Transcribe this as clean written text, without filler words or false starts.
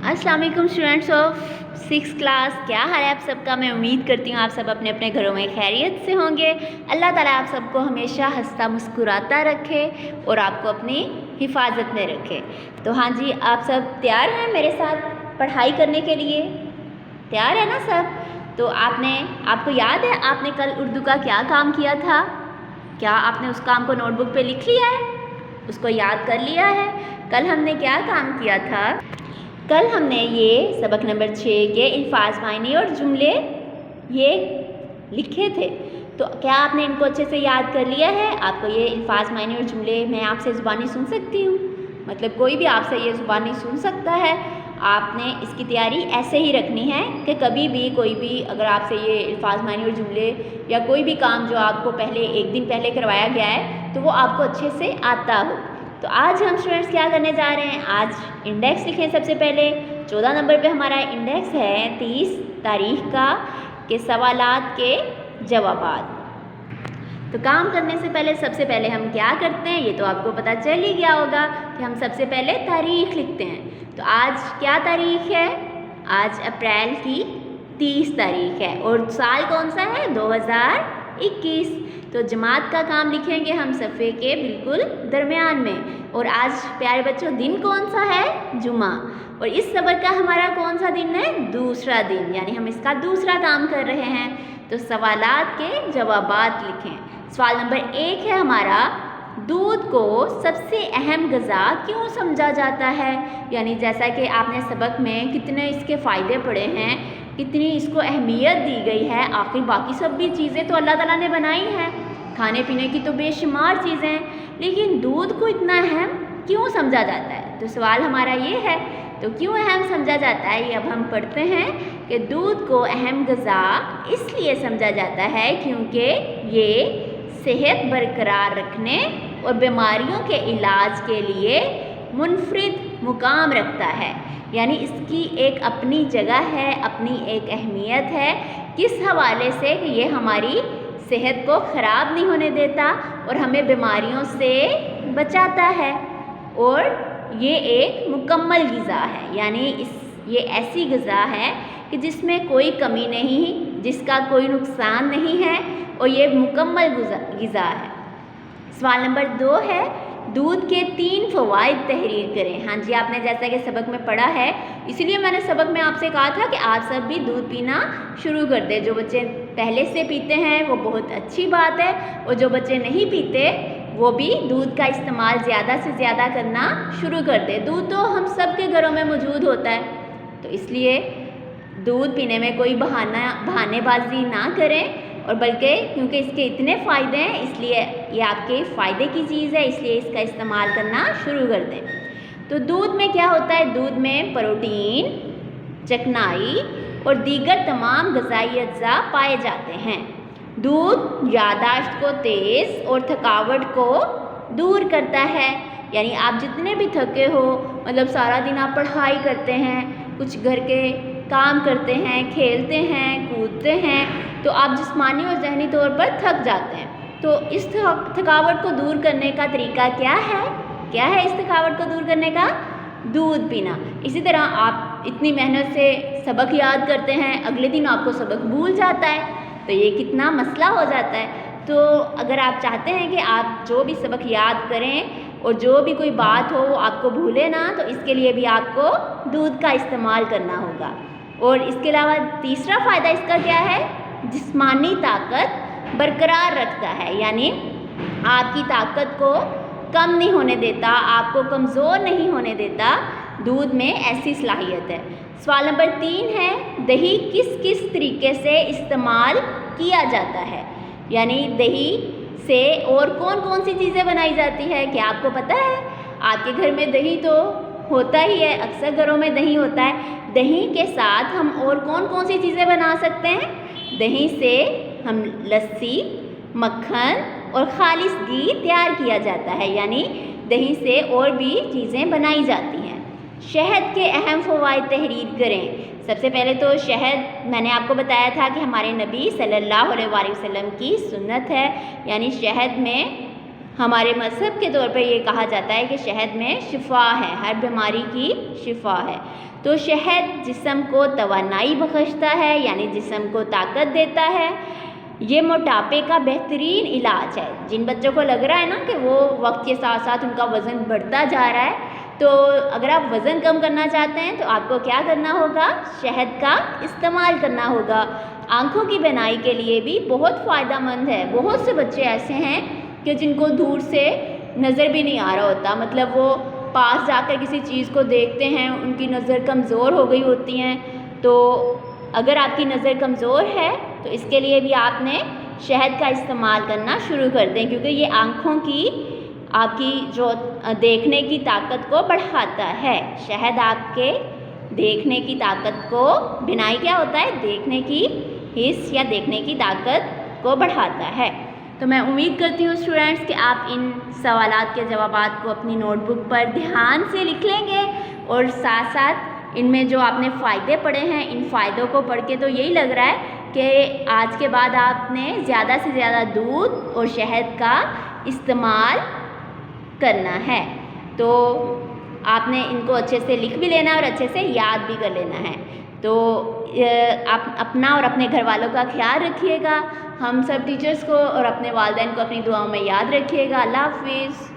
अस्सलाम वालेकुम students of 6th class, क्या हाल है आप सबका। मैं उम्मीद करती हूँ आप सब अपने अपने घरों में खैरियत से होंगे। अल्लाह ताला आप सबको हमेशा हंसता मुस्कुराता रखे और आपको अपनी हिफाजत में रखे। तो हाँ जी, आप सब तैयार हैं मेरे साथ पढ़ाई करने के लिए? तैयार है ना सब? तो आपको याद है आपने कल उर्दू का क्या काम किया था? क्या आपने उस काम को नोटबुक पे लिख लिया है? उसको याद कर लिया है? कल हमने क्या काम किया था? कल हमने ये सबक नंबर 6 के अल्फाज, मायने और जुमले ये लिखे थे। तो क्या आपने इनको अच्छे से याद कर लिया है? आपको ये अल्फाज, मायने और जुमले मैं आपसे ज़ुबानी सुन सकती हूँ, मतलब कोई भी आपसे ये ज़ुबानी सुन सकता है। आपने इसकी तैयारी ऐसे ही रखनी है कि कभी भी कोई भी अगर आपसे ये अल्फाज, मायने और जुमले या कोई भी काम जो आपको एक दिन पहले करवाया गया है तो वो आपको अच्छे से आता हो। तो आज हम स्टूडेंट्स क्या करने जा रहे हैं? आज इंडेक्स लिखें। सबसे पहले 14 नंबर पे हमारा इंडेक्स है 30 तारीख का के सवालात के जवाबात। तो काम करने से पहले सबसे पहले हम क्या करते हैं ये तो आपको पता चल ही गया होगा कि हम सबसे पहले तारीख लिखते हैं। तो आज क्या तारीख है? आज अप्रैल की 30 तारीख है और साल कौन सा है? 2021। तो जमात का काम लिखेंगे हम सफ़े के बिल्कुल दरमियान में। और आज प्यारे बच्चों दिन कौन सा है? जुमा। और इस सबक का हमारा कौन सा दिन है? दूसरा दिन, यानी हम इसका दूसरा काम कर रहे हैं। तो सवालात के जवाबात लिखें। सवाल नंबर 1 है हमारा, दूध को सबसे अहम ग़िज़ा क्यों समझा जाता है? यानी जैसा कि आपने सबक में कितने इसके फ़ायदे पढ़े हैं, कितनी इसको अहमियत दी गई है। आखिर बाकी सब भी चीज़ें तो अल्लाह ताला ने बनाई हैं, खाने पीने की तो बेशुमार चीज़ें, लेकिन दूध को इतना अहम क्यों समझा जाता है? तो सवाल हमारा ये है, तो क्यों अहम समझा जाता है ये अब हम पढ़ते हैं कि दूध को अहम ग़िज़ा इसलिए समझा जाता है क्योंकि ये सेहत बरकरार रखने और बीमारियों के इलाज के लिए मुनफरिद मुकाम रखता है। यानी इसकी एक अपनी जगह है, अपनी एक अहमियत है। किस हवाले से कि ये हमारी सेहत को ख़राब नहीं होने देता और हमें बीमारियों से बचाता है। और ये एक मुकम्मल ग़िज़ा है, यानी ये ऐसी ग़िज़ा है कि जिसमें कोई कमी नहीं, जिसका कोई नुकसान नहीं है और ये मुकम्मल ग़िज़ा है। सवाल नंबर 2 है, दूध के 3 फ़वाइद तहरीर करें। हाँ जी, आपने जैसा कि सबक में पढ़ा है, इसलिए मैंने सबक में आपसे कहा था कि आप सब भी दूध पीना शुरू कर दें। जो बच्चे पहले से पीते हैं वो बहुत अच्छी बात है, और जो बच्चे नहीं पीते वो भी दूध का इस्तेमाल ज़्यादा से ज़्यादा करना शुरू कर दें। दूध तो हम सब के घरों में मौजूद होता है, तो इसलिए दूध पीने में कोई बहानेबाजी ना करें, और बल्कि क्योंकि इसके इतने फ़ायदे हैं इसलिए ये आपके फ़ायदे की चीज़ है, इसलिए इसका इस्तेमाल करना शुरू कर दें। तो दूध में क्या होता है? दूध में प्रोटीन, चिकनाई और दीगर तमाम ग़िज़ाई अज्जा पाए जाते हैं। दूध याददाश्त को तेज़ और थकावट को दूर करता है। यानी आप जितने भी थके हो, मतलब सारा दिन आप पढ़ाई करते हैं, कुछ घर के काम करते हैं, खेलते हैं, कूदते हैं, तो आप जिस्मानी और ज़हनी तौर पर थक जाते हैं। तो इस थकावट को दूर करने का तरीका क्या है? क्या है इस थकावट को दूर करने का? दूध पीना। इसी तरह आप इतनी मेहनत से सबक याद करते हैं, अगले दिन आपको सबक भूल जाता है, तो ये कितना मसला हो जाता है। तो अगर आप चाहते हैं कि आप जो भी सबक याद करें और जो भी कोई बात हो वो आपको भूले ना, तो इसके लिए भी आपको दूध का इस्तेमाल करना होगा। और इसके अलावा तीसरा फ़ायदा इसका क्या है? जिस्मानी ताकत बरकरार रखता है, यानी आपकी ताकत को कम नहीं होने देता, आपको कमज़ोर नहीं होने देता। दूध में ऐसी सलाहियत है। सवाल नंबर 3 है, दही किस किस तरीके से इस्तेमाल किया जाता है? यानी दही से और कौन कौन सी चीज़ें बनाई जाती है? क्या आपको पता है? आपके घर में दही तो होता ही है, अक्सर घरों में दही होता है। दही के साथ हम और कौन कौन सी चीज़ें बना सकते हैं? दही से हम लस्सी, मक्खन और खालिस घी तैयार किया जाता है, यानी दही से और भी चीज़ें बनाई जाती हैं। शहद के अहम फ़वाइद तहरीर करें। सबसे पहले तो शहद मैंने आपको बताया था कि हमारे नबी सल्लल्लाहु अलैहि वसल्लम की सुन्नत है, यानी शहद में ہمارے مذہب کے طور پہ یہ کہا جاتا ہے کہ شہد میں شفا ہے، ہر بیماری کی شفا ہے۔ تو شہد جسم کو توانائی بخشتا ہے، یعنی جسم کو طاقت دیتا ہے۔ یہ موٹاپے کا بہترین علاج ہے۔ جن بچوں کو لگ رہا ہے نا کہ وہ وقت کے ساتھ ساتھ ان کا وزن بڑھتا جا رہا ہے، تو اگر آپ وزن کم کرنا چاہتے ہیں تو آپ کو کیا کرنا ہوگا؟ شہد کا استعمال کرنا ہوگا۔ آنکھوں کی بینائی کے لیے بھی بہت فائدہ مند ہے۔ بہت سے بچے ایسے ہیں کہ جن کو دور سے نظر بھی نہیں آ رہا ہوتا، مطلب وہ پاس جا کر کسی چیز کو دیکھتے ہیں، ان کی نظر کمزور ہو گئی ہوتی ہیں۔ تو اگر آپ کی نظر کمزور ہے تو اس کے لیے بھی آپ نے شہد کا استعمال کرنا شروع کر دیں، کیونکہ یہ آنکھوں کی آپ کی جو دیکھنے کی طاقت کو بڑھاتا ہے۔ شہد آپ کے دیکھنے کی طاقت کو، بینائی کیا ہوتا ہے؟ دیکھنے کی حس یا دیکھنے کی طاقت کو بڑھاتا ہے۔ تو میں امید کرتی ہوں اسٹوڈینٹس کہ آپ ان سوالات کے جوابات کو اپنی نوٹ بک پر دھیان سے لکھ لیں گے، اور ساتھ ساتھ ان میں جو آپ نے فائدے پڑھے ہیں، ان فائدوں کو پڑھ کے تو یہی لگ رہا ہے کہ آج کے بعد آپ نے زیادہ سے زیادہ دودھ اور شہد کا استعمال کرنا ہے۔ تو آپ نے ان کو اچھے سے لکھ بھی لینا ہے اور اچھے سے یاد بھی کر لینا ہے۔ تو آپ اپنا اور اپنے گھر والوں کا خیال رکھیے گا۔ ہم سب ٹیچرز کو اور اپنے والدین کو اپنی دعاؤں میں یاد رکھیے گا۔ اللہ حافظ۔